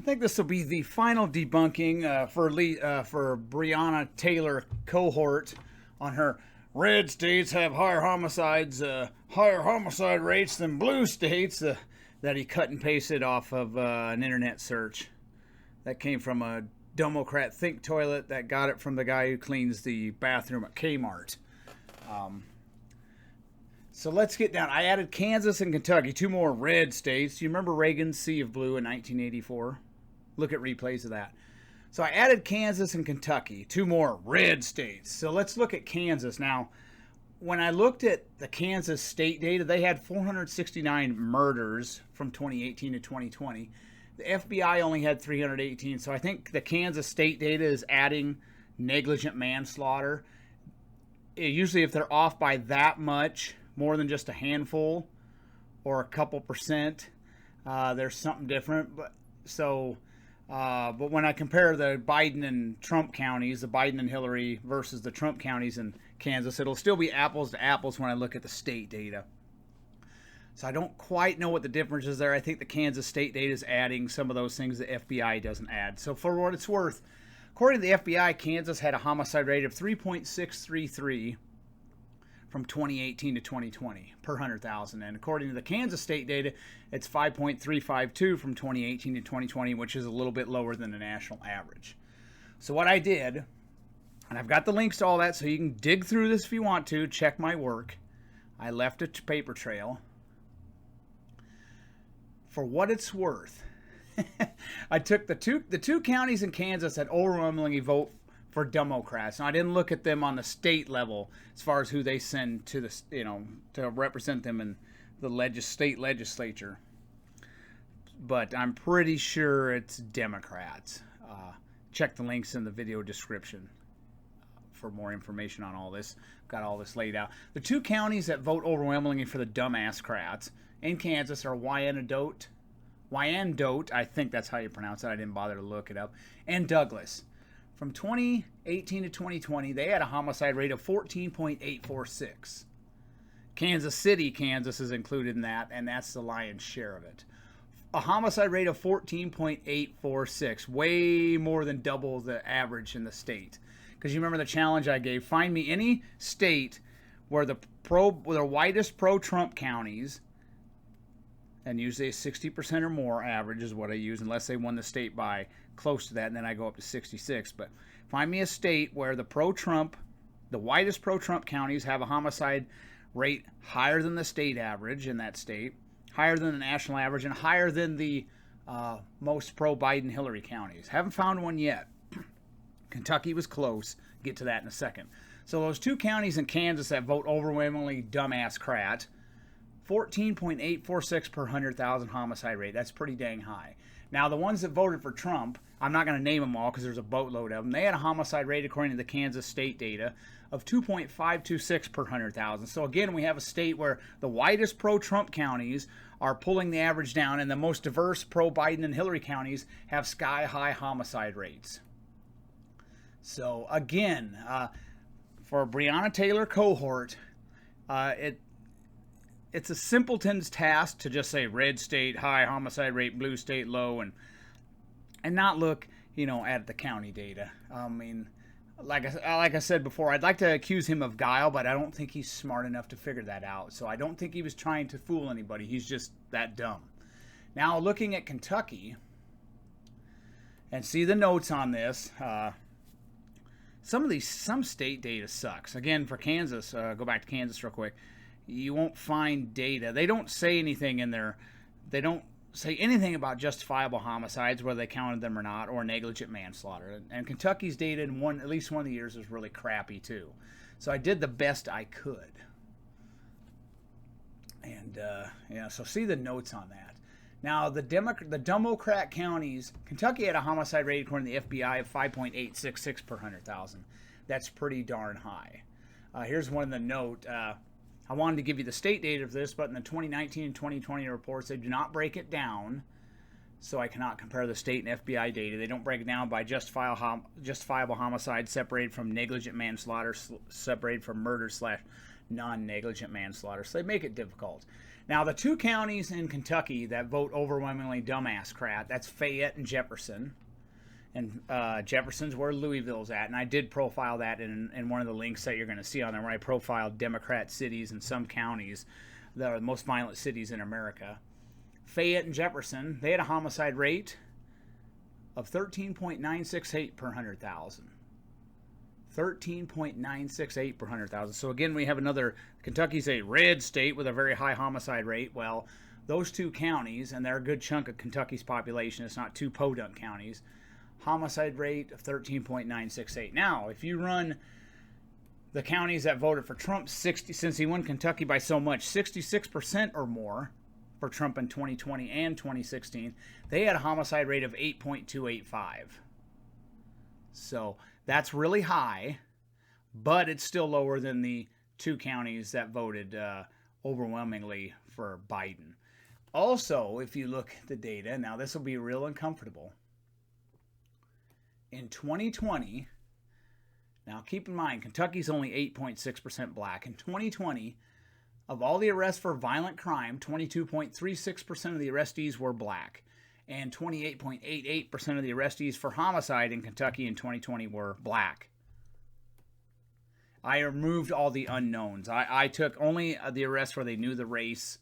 I think this will be the final debunking for Byron Taylor Cohort on her red states have higher homicide rates than blue states that he cut and pasted off of an internet search. That came from a Democrat think toilet that got it from the guy who cleans the bathroom at Kmart. So let's get down. I added Kansas and Kentucky, two more red states. Do you remember Reagan's Sea of Blue in 1984? Look at replays of that. So I added Kansas and Kentucky, two more red states. So let's look at Kansas. Now, when I looked at the Kansas state data, they had 469 murders from 2018 to 2020. The FBI only had 318. So I think the Kansas state data is adding negligent manslaughter. Usually if they're off by that much, more than just a handful or a couple percent, there's something different. But when I compare the Biden and Trump counties, the Biden and Hillary versus the Trump counties in Kansas, it'll still be apples to apples when I look at the state data. So I don't quite know what the difference is there. I think the Kansas state data is adding some of those things the FBI doesn't add. So for what it's worth, according to the FBI, Kansas had a homicide rate of 3.633 from 2018 to 2020 per 100,000. And according to the Kansas state data, it's 5.352 from 2018 to 2020, which is a little bit lower than the national average. So what I did, and I've got the links to all that so you can dig through this if you want to, check my work. I left a paper trail. For what it's worth, I took the two counties in Kansas that overwhelmingly vote for Democrats. Now, I didn't look at them on the state level as far as who they send to the, to represent them in the state legislature. But I'm pretty sure it's Democrats. Check the links in the video description for more information on all this. Got all this laid out. The two counties that vote overwhelmingly for the dumbass-crats in Kansas are Wyandotte, I think that's how you pronounce it. I didn't bother to look it up, and Douglas. From 2018 to 2020, they had a homicide rate of 14.846. Kansas City, Kansas is included in that, and that's the lion's share of it. A homicide rate of 14.846, way more than double the average in the state. Because you remember the challenge I gave, find me any state where the whitest pro-Trump counties, and usually a 60% or more average is what I use, unless they won the state by close to that, and then I go up to 66. But find me a state where the whitest pro-Trump counties have a homicide rate higher than the state average in that state, higher than the national average, and higher than the most pro-Biden Hillary counties. Haven't found one yet. Kentucky was close. Get to that in a second. So those two counties in Kansas that vote overwhelmingly dumbass-crat, 14.846 per 100,000 homicide rate. That's pretty dang high. Now, the ones that voted for Trump, I'm not going to name them all because there's a boatload of them. They had a homicide rate, according to the Kansas state data, of 2.526 per 100,000. So again, we have a state where the whitest pro-Trump counties are pulling the average down, and the most diverse pro-Biden and Hillary counties have sky-high homicide rates. So again, for Byron Taylor Cohort, it's a simpleton's task to just say red state high homicide rate, blue state low, and not look, at the county data. I mean, like I said before, I'd like to accuse him of guile, but I don't think he's smart enough to figure that out. So I don't think he was trying to fool anybody. He's just that dumb. Now, looking at Kentucky, and see the notes on this. Some state data sucks. Again, for Kansas, go back to Kansas real quick. You won't find data. They don't say anything in there. They don't say anything about justifiable homicides, whether they counted them or not, or negligent manslaughter. And Kentucky's data in at least one of the years was really crappy too. So I did the best I could. And so see the notes on that. Now the Democrat counties, Kentucky had a homicide rate according to the FBI of 5.866 per 100,000. That's pretty darn high. Here's one of the note. I wanted to give you the state data of this, but in the 2019 and 2020 reports, they do not break it down, so I cannot compare the state and FBI data. They don't break it down by justifiable homicide separated from negligent manslaughter separated from murder / non-negligent manslaughter. So they make it difficult. Now, the 2 counties in Kentucky that vote overwhelmingly dumbass crap, that's Fayette and Jefferson. And Jefferson's where Louisville's at. And I did profile that in one of the links that you're going to see on there, where I profiled Democrat cities in some counties that are the most violent cities in America. Fayette and Jefferson, they had a homicide rate of 13.968 per 100,000. 13.968 per 100,000. So again, we have another, Kentucky's a red state with a very high homicide rate. Well, those 2 counties, and they're a good chunk of Kentucky's population, it's not 2 podunk counties, homicide rate of 13.968. Now, if you run the counties that voted for Trump, since he won Kentucky by so much, 66% or more for Trump in 2020 and 2016, they had a homicide rate of 8.285. So that's really high, but it's still lower than the 2 counties that voted overwhelmingly for Biden. Also, if you look at the data, now this will be real uncomfortable. In 2020, now keep in mind, Kentucky's only 8.6% black. In 2020, of all the arrests for violent crime, 22.36% of the arrestees were black. And 28.88% of the arrestees for homicide in Kentucky in 2020 were black. I removed all the unknowns. I took only the arrests where they knew the race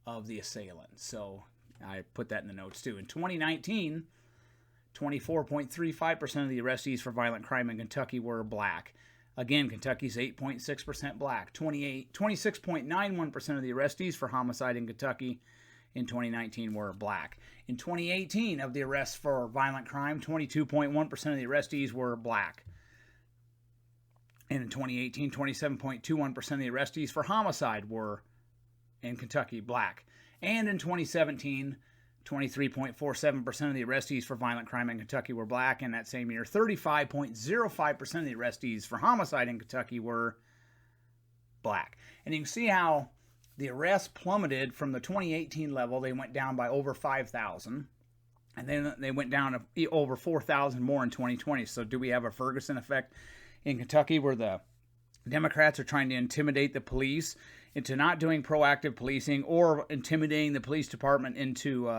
of the assailant. So I put that in the notes too. In 2019, 24.35% of the arrestees for violent crime in Kentucky were black. Again, Kentucky's 8.6% black. 26.91% of the arrestees for homicide in Kentucky in 2019 were black. In 2018, of the arrests for violent crime, 22.1% of the arrestees were black. And in 2018, 27.21% of the arrestees for homicide were in Kentucky black. And in 2017, 23.47% of the arrestees for violent crime in Kentucky were black. And that same year, 35.05% of the arrestees for homicide in Kentucky were black. And you can see how the arrests plummeted from the 2018 level. They went down by over 5,000. And then they went down to over 4,000 more in 2020. So do we have a Ferguson effect in Kentucky where the Democrats are trying to intimidate the police into not doing proactive policing, or intimidating the police department into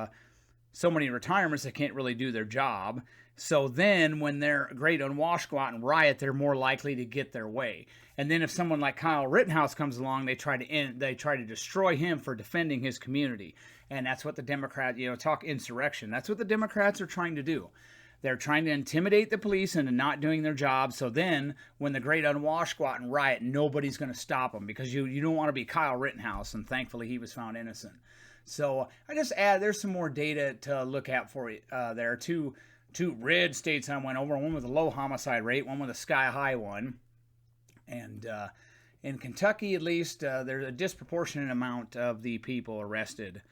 so many retirements they can't really do their job? So then when they're great unwashed go out and riot, they're more likely to get their way. And then if someone like Kyle Rittenhouse comes along, they try to destroy him for defending his community. And that's what the Democrats, talk insurrection. That's what the Democrats are trying to do. They're trying to intimidate the police into not doing their job. So then when the great unwashed go out and riot, nobody's going to stop them, because you don't want to be Kyle Rittenhouse. And thankfully he was found innocent. So I just there's some more data to look at for you. There are two red states I went over, one with a low homicide rate, one with a sky high one. And in Kentucky, at least, there's a disproportionate amount of the people arrested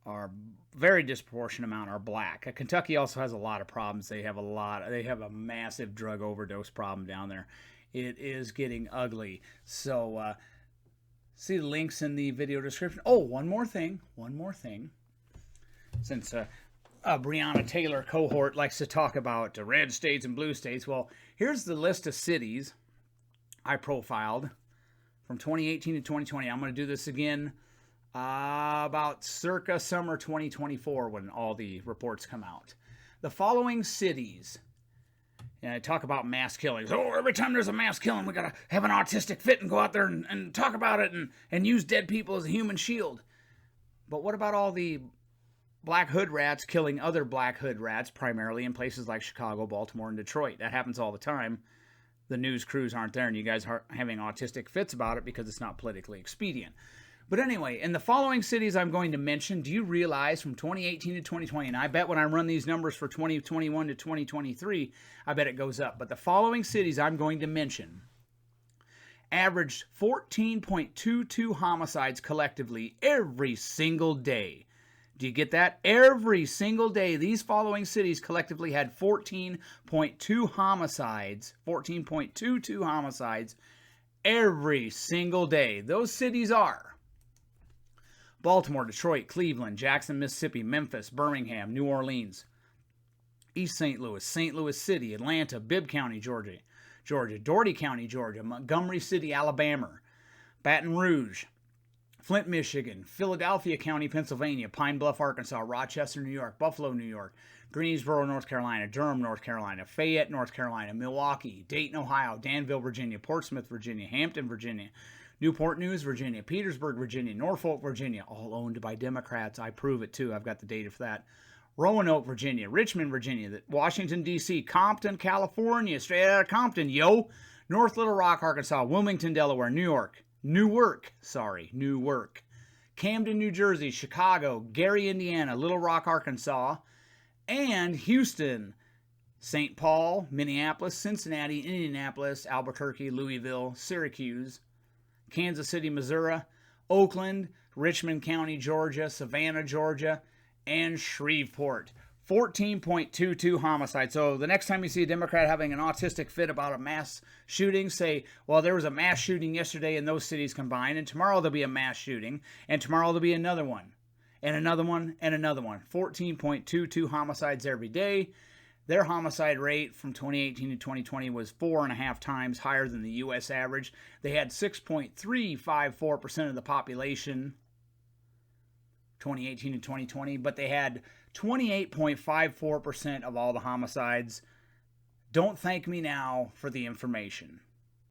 are very disproportionate amount are black. Kentucky also has a lot of problems. They have a massive drug overdose problem down there. It is getting ugly. So see the links in the video description. Oh, one more thing. Since Byron Taylor Cohort likes to talk about red states and blue states, well, here's the list of cities I profiled from 2018 to 2020. I'm going to do this again about circa summer 2024 when all the reports come out. The following cities, and I talk about mass killings. Oh, every time there's a mass killing, we got to have an autistic fit and go out there and talk about it and use dead people as a human shield. But what about all the black hood rats killing other black hood rats, primarily in places like Chicago, Baltimore, and Detroit? That happens all the time. The news crews aren't there, and you guys are having autistic fits about it because it's not politically expedient. But anyway, in the following cities I'm going to mention, do you realize from 2018 to 2020, and I bet when I run these numbers for 2021 to 2023, I bet it goes up. But the following cities I'm going to mention averaged 14.22 homicides collectively every single day. Do you get that? Every single day, these following cities collectively had 14.22 homicides every single day. Those cities are Baltimore, Detroit, Cleveland, Jackson, Mississippi, Memphis, Birmingham, New Orleans, East St. Louis City, Atlanta, Bibb County, Georgia, Dougherty County, Georgia, Montgomery City, Alabama, Baton Rouge, Flint, Michigan, Philadelphia County, Pennsylvania, Pine Bluff, Arkansas, Rochester, New York, Buffalo, New York, Greensboro, North Carolina, Durham, North Carolina, Fayette, North Carolina, Milwaukee, Dayton, Ohio, Danville, Virginia, Portsmouth, Virginia, Hampton, Virginia, Newport News, Virginia, Petersburg, Virginia, Norfolk, Virginia, all owned by Democrats. I prove it too. I've got the data for that. Roanoke, Virginia, Richmond, Virginia, Washington, D.C., Compton, California, straight out of Compton, yo. North Little Rock, Arkansas, Wilmington, Delaware, Newark, Camden, New Jersey, Chicago, Gary, Indiana, Little Rock, Arkansas, and Houston, St. Paul, Minneapolis, Cincinnati, Indianapolis, Albuquerque, Louisville, Syracuse, Kansas City, Missouri, Oakland, Richmond County, Georgia, Savannah, Georgia, and Shreveport. 14.22 homicides. So the next time you see a Democrat having an autistic fit about a mass shooting, say, well, there was a mass shooting yesterday in those cities combined, and tomorrow there'll be a mass shooting, and tomorrow there'll be another one, and another one, and another one. 14.22 homicides every day. Their homicide rate from 2018 to 2020 was 4.5 times higher than the U.S. average. They had 6.354% of the population 2018 to 2020, but they had 28.54% of all the homicides. Don't thank me now for the information.